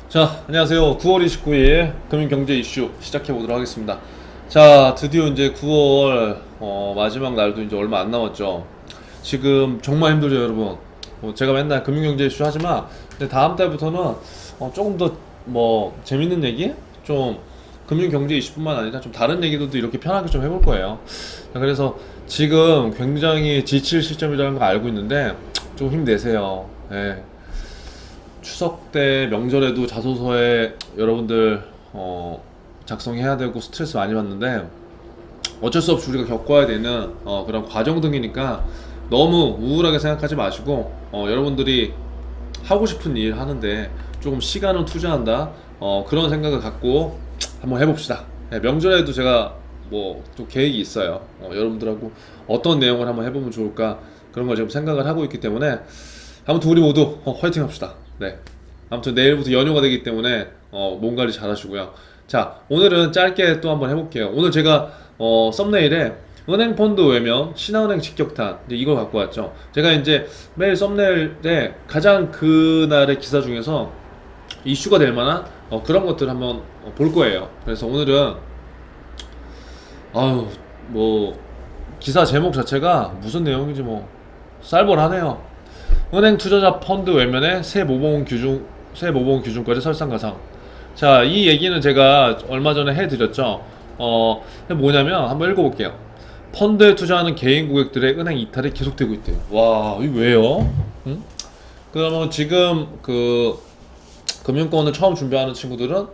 자, 안녕하세요. 9월 29일 금융경제 이슈 시작해 보도록 하겠습니다. 자, 드디어 이제 9월 마지막 날도 이제 얼마 안 남았죠. 지금 정말 힘들죠, 여러분. 제가 맨날 금융경제 이슈 하지만, 근데 다음 달부터는 조금 더 재밌는 얘기, 좀 금융경제 이슈뿐만 아니라 좀 다른 얘기들도 이렇게 편하게 좀 해볼 거예요. 자, 그래서 지금 굉장히 지칠 시점이라는 거 알고 있는데 좀 힘내세요. 예. 추석 때 명절에도 자소서에 여러분들 작성해야 되고 스트레스 많이 받는데 어쩔 수 없이 우리가 겪어야 되는 그런 과정 등이니까 너무 우울하게 생각하지 마시고 여러분들이 하고 싶은 일 하는데 조금 시간을 투자한다 그런 생각을 갖고 한번 해봅시다. 네, 명절에도 제가 뭐 또 계획이 있어요. 여러분들하고 어떤 내용을 한번 해보면 좋을까 그런 걸 지금 생각을 하고 있기 때문에 아무튼 우리 모두 화이팅 합시다. 네. 아무튼 내일부터 연휴가 되기 때문에 몸 관리 잘 하시고요. 자, 오늘은 짧게 또 한번 해볼게요. 오늘 제가 썸네일에 은행 펀드 외면 신한은행 직격탄 이제 이걸 갖고 왔죠. 제가 이제 매일 썸네일에 가장 그날의 기사 중에서 이슈가 될 만한 그런 것들을 한번 볼 거예요. 그래서 오늘은 아유 뭐 기사 제목 자체가 무슨 내용인지 뭐 쌀벌하네요. 은행 투자자 펀드 외면에 새 모범 규준까지 설상가상. 자, 이 얘기는 제가 얼마 전에 해드렸죠. 뭐냐면 한번 읽어볼게요. 펀드에 투자하는 개인 고객들의 은행 이탈이 계속되고 있대요. 와, 이거 왜요? 응? 그러면 지금 그 금융권을 처음 준비하는 친구들은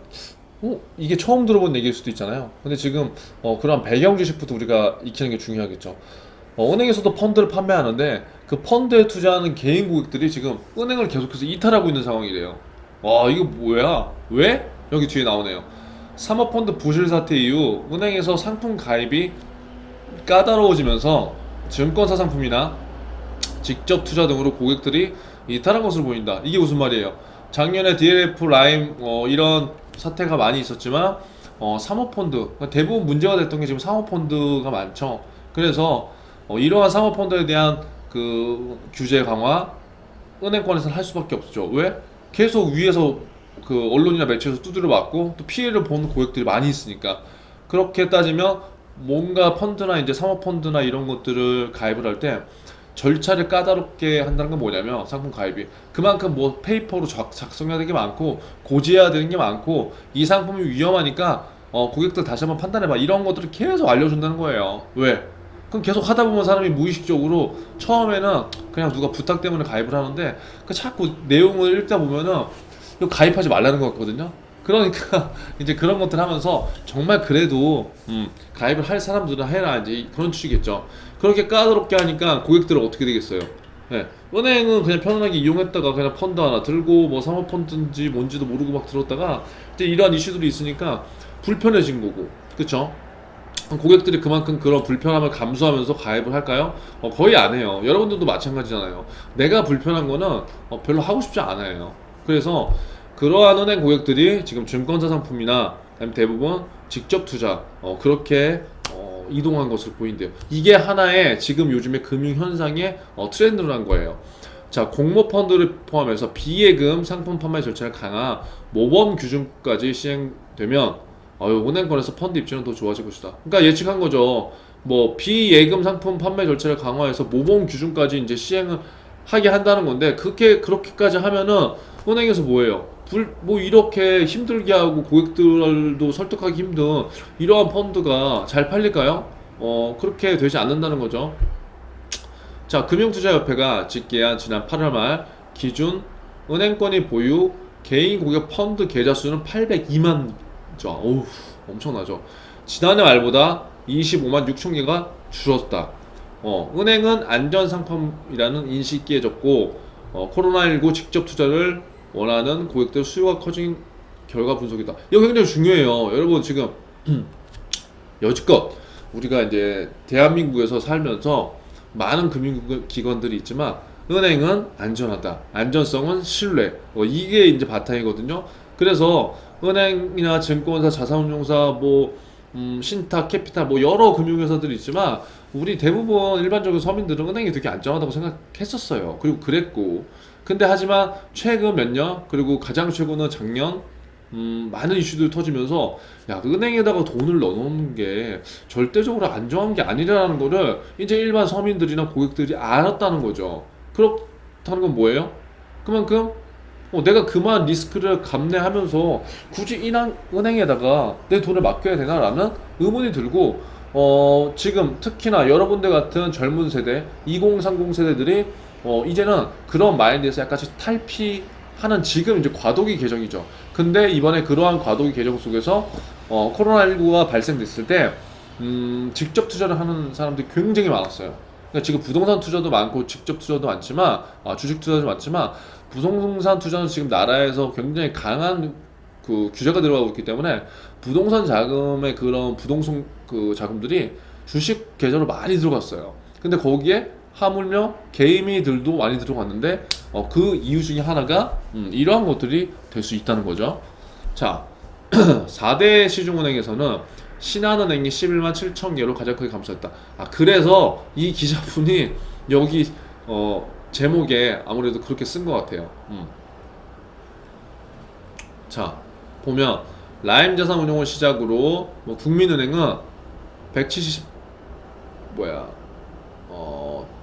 이게 처음 들어본 얘기일 수도 있잖아요. 근데 지금 그런 배경 지식부터 우리가 익히는 게 중요하겠죠. 은행에서도 펀드를 판매하는데 그 펀드에 투자하는 개인 고객들이 지금 은행을 계속해서 이탈하고 있는 상황이래요. 와, 이거 뭐야? 왜? 여기 뒤에 나오네요. 사모펀드 부실 사태 이후 은행에서 상품 가입이 까다로워지면서 증권사 상품이나 직접 투자 등으로 고객들이 이탈한 것으로 보인다. 이게 무슨 말이에요? 작년에 DLF 라임 이런 사태가 많이 있었지만 사모펀드 그러니까 대부분 문제가 됐던 게 지금 사모펀드가 많죠. 그래서 이러한 사모펀드에 대한 그 규제 강화 은행권에서는 할 수밖에 없죠. 왜? 계속 위에서 그 언론이나 매체에서 두드려 맞고 또 피해를 보는 고객들이 많이 있으니까 그렇게 따지면 뭔가 펀드나 이제 사모펀드나 이런 것들을 가입을 할 때 절차를 까다롭게 한다는 건 뭐냐면 상품 가입이 그만큼 뭐 페이퍼로 작성해야 되는 게 많고 고지해야 되는 게 많고 이 상품이 위험하니까 고객들 다시 한번 판단해봐 이런 것들을 계속 알려준다는 거예요. 왜? 그럼 계속 하다 보면 사람이 무의식적으로 처음에는 그냥 누가 부탁 때문에 가입을 하는데 그 자꾸 내용을 읽다 보면은 이거 가입하지 말라는 것 같거든요. 그러니까 이제 그런 것들 하면서 정말 그래도 가입을 할 사람들은 해라 이제 그런 취지겠죠. 그렇게 까다롭게 하니까 고객들은 어떻게 되겠어요? 네. 은행은 그냥 편안하게 이용했다가 그냥 펀드 하나 들고 뭐 사모펀드인지 뭔지도 모르고 막 들었다가 이제 이러한 이슈들이 있으니까 불편해진 거고, 그쵸? 고객들이 그만큼 그런 불편함을 감수하면서 가입을 할까요? 거의 안 해요. 여러분들도 마찬가지잖아요. 내가 불편한 거는 별로 하고 싶지 않아요. 그래서 그러한 은행 고객들이 지금 증권사 상품이나 아니면 대부분 직접 투자 그렇게 이동한 것으로 보인대요. 이게 하나의 지금 요즘의 금융 현상의 트렌드라는 거예요. 자, 공모 펀드를 포함해서 비예금 상품 판매 절차를 강화 모범 규준까지 시행되면 은행권에서 펀드 입지는 더 좋아질 것이다. 그러니까 예측한 거죠. 뭐 비예금 상품 판매 절차를 강화해서 모범 규준까지 이제 시행을 하게 한다는 건데 그렇게까지 하면은 은행에서 뭐예요? 뭐 이렇게 힘들게 하고 고객들도 설득하기 힘든 이러한 펀드가 잘 팔릴까요? 그렇게 되지 않는다는 거죠. 자, 금융투자협회가 집계한 지난 8월 말 기준 은행권이 보유 개인 고객 펀드 계좌 수는 802만 자, 어우, 엄청나죠. 지난해 말보다 25만 6천 개가 줄었다. 은행은 안전 상품이라는 인식이 깨졌고, 코로나19 직접 투자를 원하는 고객들 수요가 커진 결과 분석이다. 이거 굉장히 중요해요. 여러분 지금 여지껏 우리가 이제 대한민국에서 살면서 많은 금융기관들이 있지만 은행은 안전하다. 안전성은 신뢰. 이게 이제 바탕이거든요. 그래서 은행이나 증권사, 자산운용사, 신탁, 캐피탈, 여러 금융회사들이 있지만 우리 대부분 일반적인 서민들은 은행이 되게 안전하다고 생각했었어요. 그리고 그랬고 근데 하지만 최근 몇 년, 그리고 가장 최근은 작년, 많은 이슈들이 터지면서 야, 은행에다가 돈을 넣어놓는 게 절대적으로 안정한 게 아니라는 거를 이제 일반 서민들이나 고객들이 알았다는 거죠. 그렇다는 건 뭐예요? 그만큼 내가 그만 리스크를 감내하면서 굳이 은행에다가 내 돈을 맡겨야 되나라는 의문이 들고, 지금 특히나 여러분들 같은 젊은 세대, 2030 세대들이 이제는 그런 마인드에서 약간씩 탈피하는 지금 이제 과도기 계정이죠. 근데 이번에 그러한 과도기 계정 속에서 코로나19가 발생됐을 때 직접 투자를 하는 사람들이 굉장히 많았어요. 그러니까 지금 부동산 투자도 많고 직접 투자도 많지만, 주식 투자도 많지만, 부동산 투자는 지금 나라에서 굉장히 강한 그 규제가 들어가고 있기 때문에 부동산 자금의 그런 부동산 그 자금들이 주식 계좌로 많이 들어갔어요. 근데 거기에 하물며 개미들도 많이 들어갔는데 그 이유 중에 하나가 이러한 것들이 될 수 있다는 거죠. 자, 4대 시중은행에서는 신한은행이 11만 7천 개로 가장 크게 감소했다. 그래서 이 기자분이 여기 제목에 아무래도 그렇게 쓴 것 같아요. 자, 보면 라임 자산운용을 시작으로 국민은행은 170 뭐야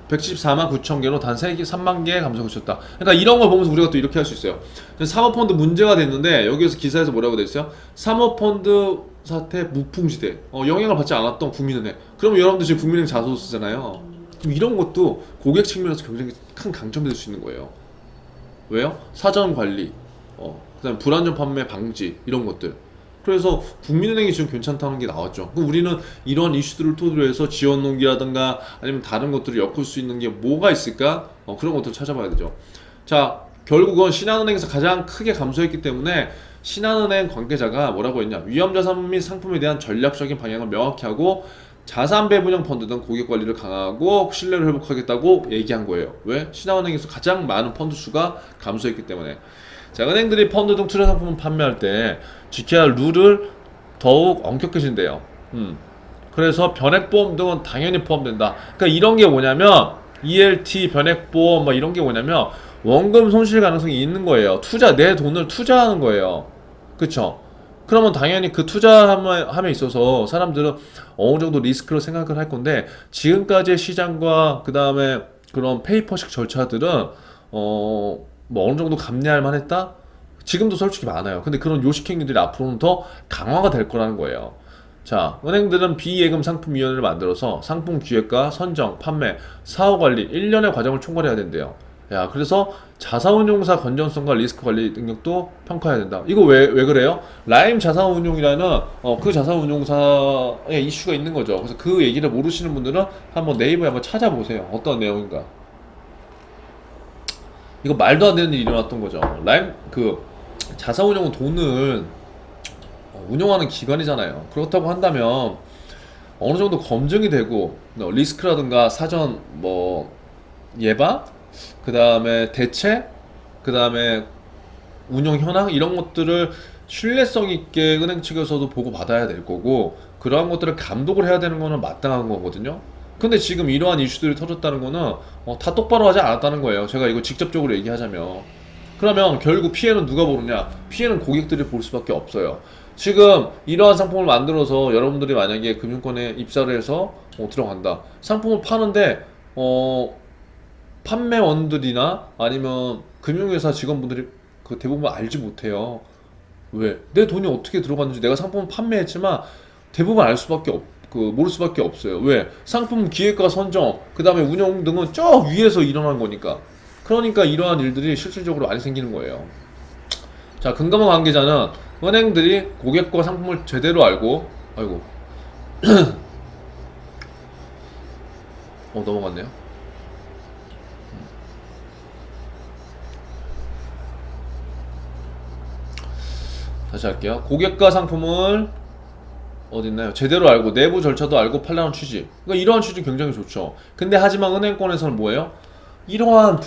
174만 9천 개로 단 3만 개 감소가 있었다. 그러니까 이런 걸 보면서 우리가 또 이렇게 할 수 있어요. 사모펀드 문제가 됐는데 여기에서 기사에서 뭐라고 돼 있어요? 사모펀드 사태 무풍지대, 영향을 받지 않았던 국민은행. 그러면 여러분들 지금 국민은행 자소 쓰잖아요. 그럼 이런 것도 고객 측면에서 굉장히 큰 강점이 될 수 있는 거예요. 왜요? 사전 관리, 그다음에 불안전 판매 방지 이런 것들. 그래서 국민은행이 지금 괜찮다는 게 나왔죠. 그럼 우리는 이런 이슈들을 토대로 해서 지원농기라든가 아니면 다른 것들을 엮을 수 있는 게 뭐가 있을까? 그런 것들을 찾아봐야 되죠. 자, 결국은 신한은행에서 가장 크게 감소했기 때문에 신한은행 관계자가 뭐라고 했냐, 위험자산 및 상품에 대한 전략적인 방향을 명확히 하고 자산 배분형 펀드 등 고객 관리를 강화하고 신뢰를 회복하겠다고 얘기한 거예요. 왜? 신한은행에서 가장 많은 펀드 수가 감소했기 때문에. 자, 은행들이 펀드 등 투자 상품을 판매할 때 지켜야 할 룰을 더욱 엄격해진대요. 그래서 변액보험 등은 당연히 포함된다. 그러니까 이런 게 뭐냐면 ELT, 변액보험 뭐 이런 게 뭐냐면 원금 손실 가능성이 있는 거예요. 내 돈을 투자하는 거예요. 그쵸? 그러면 당연히 그 투자함에 있어서 사람들은 어느 정도 리스크를 생각을 할 건데, 지금까지의 시장과 그 다음에 그런 페이퍼식 절차들은 뭐 어느 정도 감내할 만했다? 지금도 솔직히 많아요. 근데 그런 요식행위들이 앞으로는 더 강화가 될 거라는 거예요. 자, 은행들은 비예금 상품위원회를 만들어서 상품 기획과 선정, 판매, 사후관리 1년의 과정을 총괄해야 된대요. 야, 그래서 자산운용사 건전성과 리스크 관리 능력도 평가해야 된다. 이거 왜 그래요? 라임 자산운용이라는 그 자산운용사의 이슈가 있는 거죠. 그래서 그 얘기를 모르시는 분들은 한번 네이버에 한번 찾아보세요. 어떤 내용인가. 이거 말도 안 되는 일이 일어났던 거죠. 라임 자산운용은 돈을 운영하는 기관이잖아요. 그렇다고 한다면 어느 정도 검증이 되고 리스크라든가 사전 예방, 그 다음에 대책, 그 다음에 운영 현황 이런 것들을 신뢰성 있게 은행 측에서도 보고 받아야 될 거고, 그러한 것들을 감독을 해야 되는 거는 마땅한 거거든요. 근데 지금 이러한 이슈들이 터졌다는 거는 다 똑바로 하지 않았다는 거예요. 제가 이거 직접적으로 얘기하자면. 그러면 결국 피해는 누가 보느냐? 피해는 고객들이 볼 수밖에 없어요. 지금 이러한 상품을 만들어서 여러분들이 만약에 금융권에 입사를 해서 들어간다. 상품을 파는데 판매원들이나 아니면 금융회사 직원분들이 그 대부분 알지 못해요. 왜? 내 돈이 어떻게 들어갔는지 내가 상품을 판매했지만 대부분 모를 수밖에 없어요. 왜? 상품 기획과 선정, 그 다음에 운영 등은 저 위에서 일어난 거니까. 그러니까 이러한 일들이 실질적으로 많이 생기는 거예요. 자, 금감원 관계자는 은행들이 고객과 상품을 제대로 알고, 아이고, 넘어갔네요. 다시 할게요. 고객과 상품을 어딨나요? 제대로 알고 내부 절차도 알고 팔라는 취지. 그러니까 이러한 취지 굉장히 좋죠. 근데 하지만 은행권에서는 뭐예요? 이러한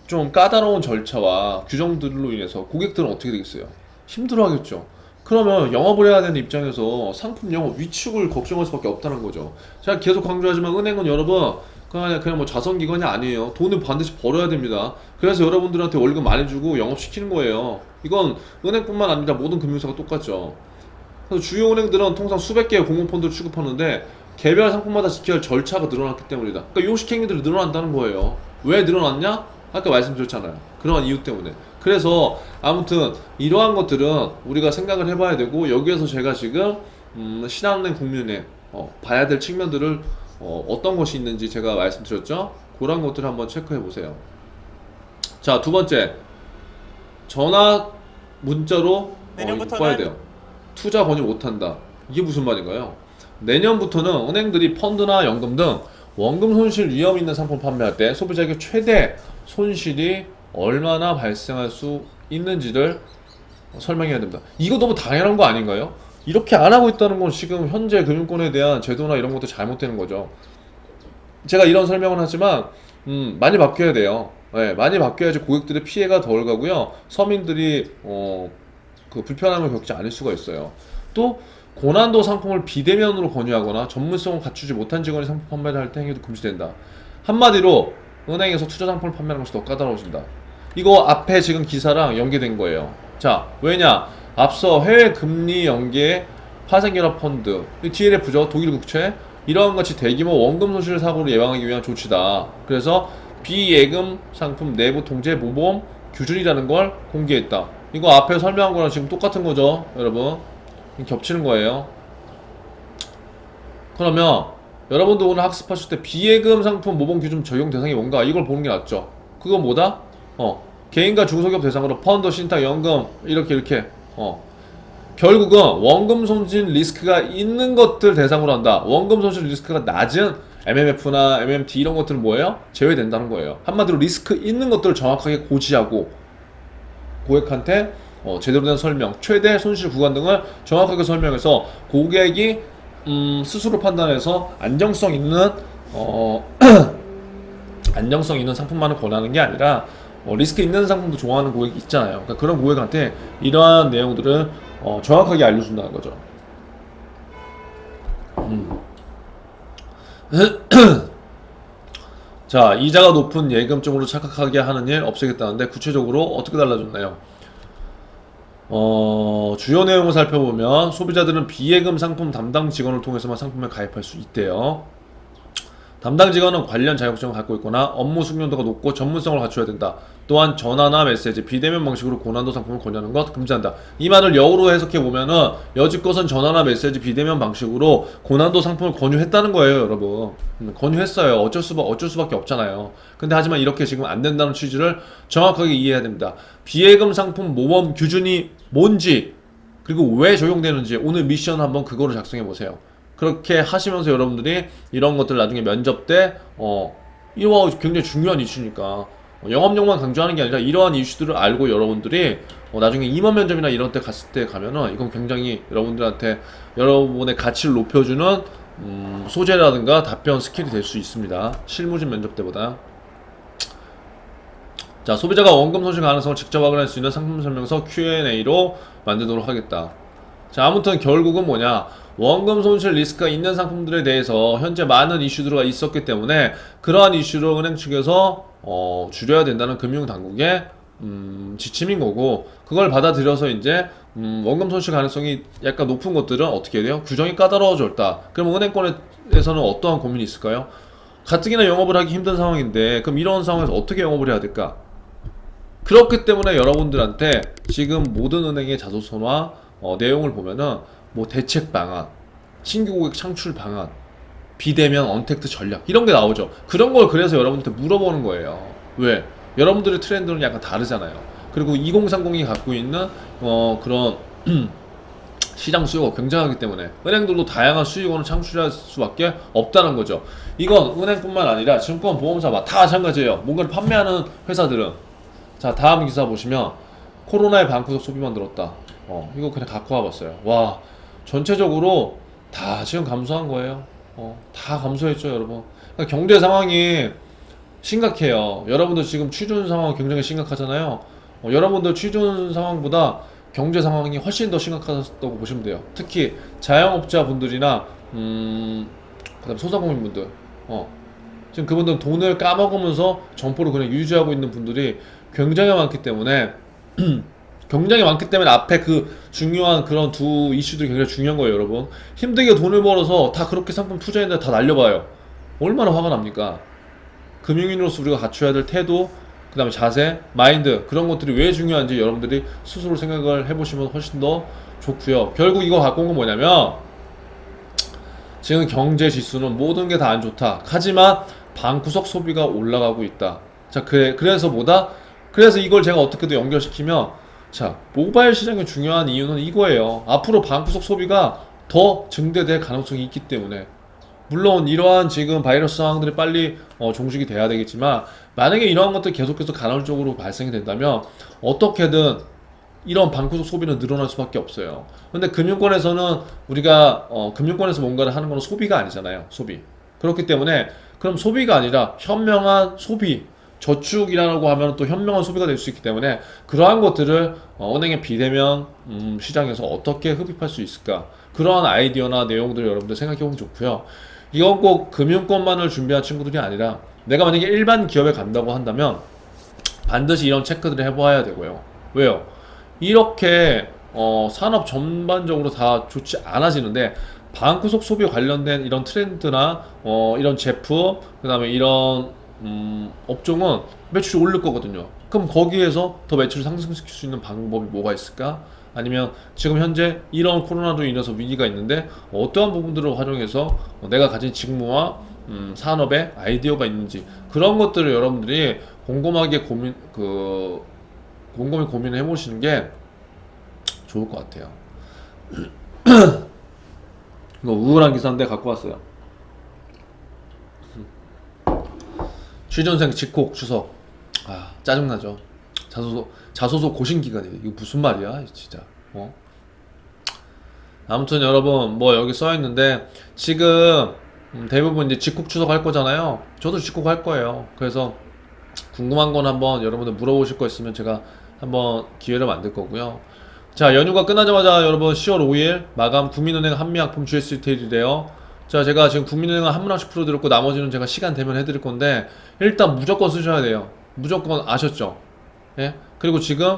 좀 까다로운 절차와 규정들로 인해서 고객들은 어떻게 되겠어요? 힘들어하겠죠. 그러면 영업을 해야 되는 입장에서 상품 영업 위축을 걱정할 수밖에 없다는 거죠. 제가 계속 강조하지만 은행은 여러분 그냥 뭐 자선기관이 아니에요. 돈을 반드시 벌어야 됩니다. 그래서 여러분들한테 월급 많이 주고 영업시키는 거예요. 이건 은행뿐만 아니라 모든 금융사가 똑같죠. 그래서 주요 은행들은 통상 수백 개의 공공펀드를 취급하는데 개별 상품마다 지켜야 할 절차가 늘어났기 때문이다. 그러니까 요식 행위들이 늘어난다는 거예요. 왜 늘어났냐? 아까 말씀드렸잖아요. 그런 이유 때문에. 그래서 아무튼 이러한 것들은 우리가 생각을 해봐야 되고, 여기에서 제가 지금 신한은행, 국민은행 봐야 될 측면들을 어떤 것이 있는지 제가 말씀드렸죠. 그런 것들을 한번 체크해 보세요. 자, 두 번째, 전화 문자로 이거 봐야 돼요. 투자 권유 못한다. 이게 무슨 말인가요? 내년부터는 은행들이 펀드나 연금 등 원금 손실 위험 있는 상품 판매할 때 소비자에게 최대 손실이 얼마나 발생할 수 있는지를 설명해야 됩니다. 이거 너무 당연한 거 아닌가요? 이렇게 안 하고 있다는 건 지금 현재 금융권에 대한 제도나 이런 것도 잘못되는 거죠. 제가 이런 설명을 하지만 많이 바뀌어야 돼요. 네, 많이 바뀌어야지 고객들의 피해가 덜 가고요. 서민들이 그 불편함을 겪지 않을 수가 있어요. 또 고난도 상품을 비대면으로 권유하거나 전문성을 갖추지 못한 직원이 상품 판매를 할 때 행위도 금지된다. 한마디로 은행에서 투자 상품을 판매하는 것이 더 까다로워진다. 이거 앞에 지금 기사랑 연계된 거예요. 자, 왜냐? 앞서 해외 금리 연계 파생결합 펀드, DLF죠. 독일 국채. 이런 같이 대규모 원금 손실 사고를 예방하기 위한 조치다. 그래서 비예금 상품 내부 통제 모범 규준이라는 걸 공개했다. 이거 앞에 설명한 거랑 지금 똑같은 거죠, 여러분. 겹치는 거예요. 그러면 여러분도 오늘 학습하실 때 비예금 상품 모범 규준 적용 대상이 뭔가 이걸 보는 게 낫죠. 그건 뭐다? 개인과 중소기업 대상으로 펀드, 신탁, 연금 이렇게 결국은 원금 손실 리스크가 있는 것들 대상으로 한다. 원금 손실 리스크가 낮은 MMF나 MMT 이런 것들은 뭐예요? 제외된다는 거예요. 한마디로 리스크 있는 것들을 정확하게 고지하고 고객한테 제대로 된 설명, 최대 손실 구간 등을 정확하게 설명해서 고객이 스스로 판단해서 안정성 있는 안정성 있는 상품만을 권하는 게 아니라 리스크 있는 상품도 좋아하는 고객이 있잖아요. 그러니까 그런 고객한테 이러한 내용들을 정확하게 알려준다는 거죠. 자, 이자가 높은 예금증으로 착각하게 하는 일 없애겠다는데 구체적으로 어떻게 달라졌나요? 주요 내용을 살펴보면 소비자들은 비예금 상품 담당 직원을 통해서만 상품에 가입할 수 있대요. 담당 직원은 관련 자격증을 갖고 있거나 업무 숙련도가 높고 전문성을 갖춰야 된다. 또한 전화나 메시지, 비대면 방식으로 고난도 상품을 권유하는 것 금지한다. 이 말을 역으로 해석해 보면은 여지껏은 전화나 메시지, 비대면 방식으로 고난도 상품을 권유했다는 거예요, 여러분. 권유했어요. 어쩔 수밖에 없잖아요. 근데 하지만 이렇게 지금 안 된다는 취지를 정확하게 이해해야 됩니다. 비예금 상품 모범 규준이 뭔지, 그리고 왜 적용되는지 오늘 미션 한번 그거를 작성해 보세요. 그렇게 하시면서 여러분들이 이런 것들 나중에 면접 때 이거 굉장히 중요한 이슈니까 영업력만 강조하는 게 아니라 이러한 이슈들을 알고 여러분들이 나중에 임원 면접이나 이런 때 갔을 때 가면은 이건 굉장히 여러분들한테 여러분의 가치를 높여주는 소재라든가 답변 스킬이 될 수 있습니다. 실무진 면접 때보다. 자, 소비자가 원금 손실 가능성을 직접 확인할 수 있는 상품 설명서 Q&A로 만들도록 하겠다. 자, 아무튼 결국은 뭐냐, 원금 손실 리스크가 있는 상품들에 대해서 현재 많은 이슈들이 있었기 때문에 그러한 이슈를 은행 측에서 줄여야 된다는 금융당국의 지침인 거고, 그걸 받아들여서 이제 원금 손실 가능성이 약간 높은 것들은 어떻게 돼요? 규정이 까다로워졌다. 그럼 은행권에서는 어떠한 고민이 있을까요? 가뜩이나 영업을 하기 힘든 상황인데 그럼 이런 상황에서 어떻게 영업을 해야 될까? 그렇기 때문에 여러분들한테 지금 모든 은행의 자소서나 내용을 보면은 뭐 대책 방안, 신규 고객 창출 방안, 비대면 언택트 전략 이런 게 나오죠. 그런 걸 그래서 여러분한테 물어보는 거예요. 왜? 여러분들의 트렌드는 약간 다르잖아요. 그리고 2030이 갖고 있는 그런 시장 수요가 굉장하기 때문에 은행들도 다양한 수익원을 창출할 수밖에 없다는 거죠. 이건 은행뿐만 아니라 증권, 보험사 다 마찬가지예요. 뭔가를 판매하는 회사들은. 자, 다음 기사 보시면 코로나의 방구석 소비만 늘었다. 이거 그냥 갖고 와봤어요. 와, 전체적으로 다 지금 감소한 거예요. 다 감소했죠, 여러분. 그러니까 경제 상황이 심각해요. 여러분들 지금 취준 상황 굉장히 심각하잖아요. 여러분들 취준 상황보다 경제 상황이 훨씬 더 심각하다고 보시면 돼요. 특히 자영업자 분들이나 그다음 소상공인 분들, 지금 그분들은 돈을 까먹으면서 점포를 그냥 유지하고 있는 분들이 굉장히 많기 때문에 굉장히 많기 때문에 앞에 그 중요한 그런 두 이슈들이 굉장히 중요한 거예요, 여러분. 힘들게 돈을 벌어서 다 그렇게 상품 투자했는데 다 날려봐요. 얼마나 화가 납니까? 금융인으로서 우리가 갖춰야 될 태도, 그 다음에 자세, 마인드, 그런 것들이 왜 중요한지 여러분들이 스스로 생각을 해보시면 훨씬 더 좋고요. 결국 이거 갖고 온 건 뭐냐면, 지금 경제 지수는 모든 게 다 안 좋다. 하지만 방구석 소비가 올라가고 있다. 자, 그래서 뭐다? 그래서 이걸 제가 어떻게든 연결시키면, 자, 모바일 시장의 중요한 이유는 이거예요. 앞으로 방구석 소비가 더 증대될 가능성이 있기 때문에. 물론 이러한 지금 바이러스 상황들이 빨리 종식이 돼야 되겠지만, 만약에 이러한 것들이 계속해서 간헐적으로 발생이 된다면 어떻게든 이런 방구석 소비는 늘어날 수밖에 없어요. 근데 금융권에서는 우리가 금융권에서 뭔가를 하는 건 소비가 아니잖아요. 소비. 그렇기 때문에 그럼 소비가 아니라 현명한 소비, 저축이라고 하면 또 현명한 소비가 될 수 있기 때문에 그러한 것들을 은행의 비대면 시장에서 어떻게 흡입할 수 있을까, 그러한 아이디어나 내용들을 여러분들 생각해 보면 좋고요. 이건 꼭 금융권만을 준비한 친구들이 아니라 내가 만약에 일반 기업에 간다고 한다면 반드시 이런 체크들을 해봐야 되고요. 왜요? 이렇게 산업 전반적으로 다 좋지 않아지는데 방구석 소비 관련된 이런 트렌드나 이런 제품, 그 다음에 이런 업종은 매출이 오를 거거든요. 그럼 거기에서 더 매출을 상승시킬 수 있는 방법이 뭐가 있을까? 아니면 지금 현재 이런 코로나로 인해서 위기가 있는데 어떠한 부분들을 활용해서 내가 가진 직무와 산업에 아이디어가 있는지, 그런 것들을 여러분들이 곰곰하게 곰곰이 고민을 해보시는 게 좋을 것 같아요. 이거 우울한 기사인데 갖고 왔어요. 취준생 직콕 추석. 아, 짜증나죠. 자소서 고심 기간이에요. 이거 무슨 말이야, 진짜. 아무튼 여러분, 뭐 여기 써 있는데 지금 대부분 이제 직콕 추석 할 거잖아요. 저도 직콕 할 거예요. 그래서 궁금한 건 한번 여러분들 물어보실 거 있으면 제가 한번 기회를 만들 거고요. 자, 연휴가 끝나자마자 여러분 10월 5일 마감 국민은행 한미약품 GS 리테일이래요. 자, 제가 지금 국민은행 한 문항씩 풀어드렸고 나머지는 제가 시간 되면 해드릴 건데 일단 무조건 쓰셔야 돼요. 무조건 아셨죠? 예? 그리고 지금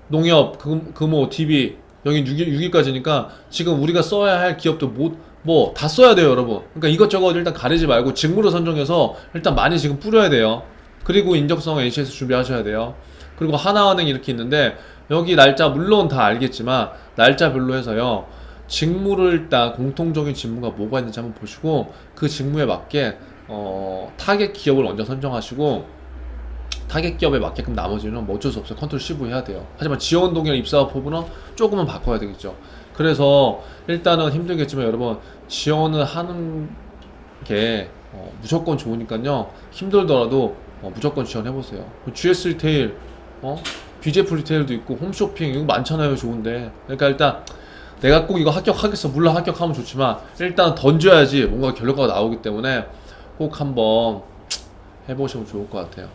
농협, 금호, DB 여기 6일까지니까 지금 우리가 써야 할 기업도 뭐 다 써야 돼요, 여러분. 그러니까 이것저것 일단 가리지 말고 직무를 선정해서 일단 많이 지금 뿌려야 돼요. 그리고 인적성 NCS 준비하셔야 돼요. 그리고 하나은행 이렇게 있는데 여기 날짜 물론 다 알겠지만 날짜별로 해서요, 직무를 일단 공통적인 직무가 뭐가 있는지 한번 보시고 그 직무에 맞게 타겟 기업을 먼저 선정하시고 타겟 기업에 맞게끔 나머지는 뭐 어쩔 수 없어요. 컨트롤 C 해야 돼요. 하지만 지원 동기나 입사와 포부는 조금은 바꿔야 되겠죠. 그래서 일단은 힘들겠지만 여러분 지원을 하는 게 무조건 좋으니까요. 힘들더라도 무조건 지원해보세요. GS 리테일, BJF 리테일도 있고 홈쇼핑 이거 많잖아요. 좋은데. 그러니까 일단 내가 꼭 이거 합격하겠어. 물론 합격하면 좋지만 일단 던져야지 뭔가 결과가 나오기 때문에 꼭 한번 해보시면 좋을 것 같아요.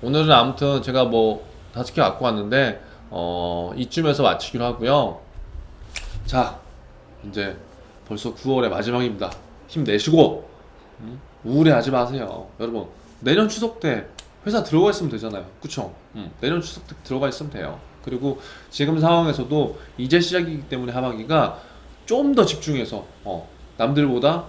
오늘은 아무튼 제가 뭐 5개 갖고 왔는데 이쯤에서 마치기로 하고요. 자, 이제 벌써 9월의 마지막입니다. 힘내시고 우울해하지 마세요. 여러분 내년 추석 때 회사 들어가 있으면 되잖아요. 그쵸? 내년 추석 때 들어가 있으면 돼요. 그리고 지금 상황에서도 이제 시작이기 때문에 하반기가 좀 더 집중해서 남들보다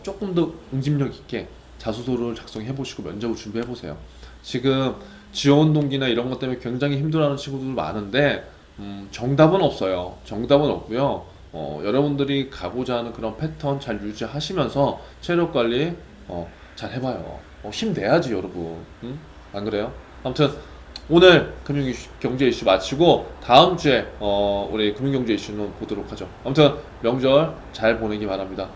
조금 더 응집력 있게 자소서를 작성해 보시고 면접을 준비해 보세요. 지금 지원 동기나 이런 것 때문에 굉장히 힘들어하는 친구들 많은데 정답은 없어요. 정답은 없고요. 여러분들이 가고자 하는 그런 패턴 잘 유지하시면서 체력 관리 잘 해봐요. 힘내야지 여러분. 안 그래요? 아무튼 오늘 금융 이슈, 경제 이슈 마치고 다음 주에 우리 금융경제 이슈는 보도록 하죠. 아무튼 명절 잘 보내기 바랍니다.